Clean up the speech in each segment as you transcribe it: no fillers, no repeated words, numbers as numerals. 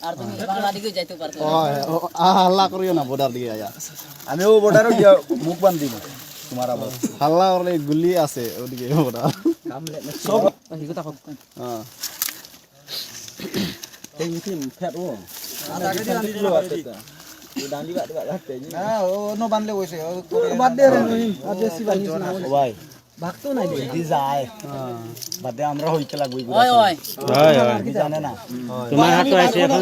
আর তুমি বাংলা দিকে যাইতে পারতো হাল্লা করিও না বর্ডার দিকে আয়া আমিও বর্ডারে গিয়া মুখ বান্ধ দিব তোমার আবার হাল্লা করলে গুলি আছে ওদিকে বর্ডার সব হিগো তাকো হ্যাঁ এই মিটিং ফেট ও আর আগে দিলো আছে ডান্ডি বাদ রাখতে না ও নো বানলে কইছে ও বাদ দে রে আর বেশি বানিস না ভাই ভাগতো নাই দি যায় বাদে আমরা হইতে লাগবই ওই ওই কি জানে না তোমার হাত তো আছে এখন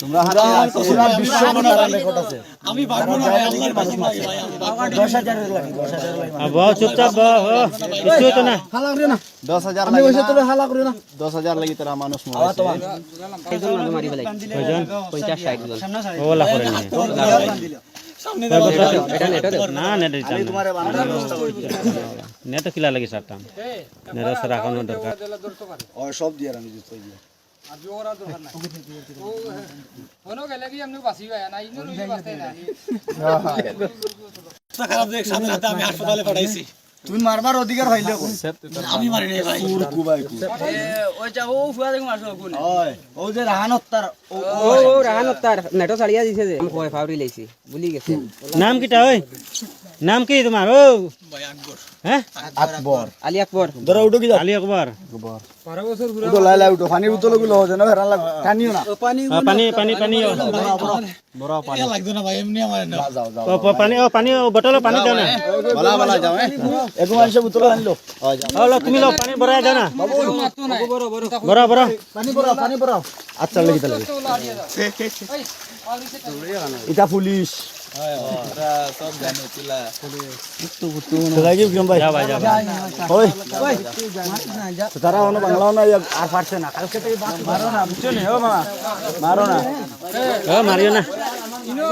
তোমরা হাতে পুরো বিশ্ব মনের রেকর্ড আছে আমি ভাগবো না ভাই আল্লাহর বাসি ভাই 10000 এর লাগে 10000 এর লাগে বহু চুপচাপ বহু কিছু তো না হালা করিও না 10000 আমি কইছে তোরে হালা করিও না 10000 লাগি তারা মানুষ আওয়া তো মরে একজন মানুষ মারি ফেলাই কয়জন 50 60 জন ওলা করে নি এটা নেট না নেট দিতাম আমি তোমারে বানানোর ব্যবস্থা করি নেট কিলা লাগি সারতাম নেট রাখানো দরকার ও সব দিয়ে আমি দিতে দিয়ে আর জোরা দরকার নাই ও হনো গেলে কি আমনে বাসি ভাই না ইনো রইলে বাসতে না খারাপ দেখ সামনে হাতে আমি হাসপাতালে পাঠাইছি তুমি মারবার অধিকার হইলে কোন আমি মারি নাই ভাই কুর কুবাই কু ওই যা ও ফুয়া দেখো মারছো কোন ওই ও যে রাহানত তার ও রাহান তার নেটো ছাড়িয়া দিছে যে আমি কয় ফাউরি লাইছি ভুলি গেছে নাম কিটা ওই নাম কি তোমার ও ভাই আকবর হ্যাঁ আকবর আলী আকবর ধরো উঠো কি আলী আকবর 12 বছর ঘুরে উঠো লাই লাই উঠো পানি উতলো গুলো যেন হেরান লাগ টানিও না পানি পানি পানি পানি বড় পানি লাগতো না ভাই এমনি আমার না যাও যাও পানি ও পানি বোতলে পানি দাও না বলা বলা যাও এক মানুষে উতলো আনলো ও লো তুমি লো পানি ভরা দাও না মারতো না বড় বড় বড় বড় পানি পড়াও আচ্ছা লাগি তাহলে এই আউরিতে এটা পুলিশ সব জানো তুলা তো লাগি কিরম ভাই যা ভাই যা ওই তারা অন্য বাংলাও না আর পারছে না কালকে থেকে মারো না বুঝছো নি ও মামা মারো না ও মারিও না ইনো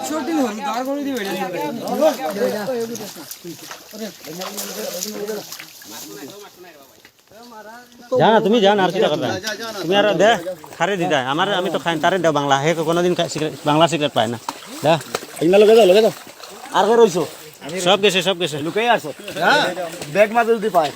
শর্টিং হল দাঁড় করে দিবে জানা তুমি জান আর কিটা করবে তুমি আর দে খারে দি যায় আমার আমি তো খাই তারে দাও বাংলা হে কোনোদিন বাংলা সিগারেট পায় না দা ইনা লগে যাও আর কে রইছো সব গেছে লুকাই আসো ব্যাগ মাঝে যদি পায়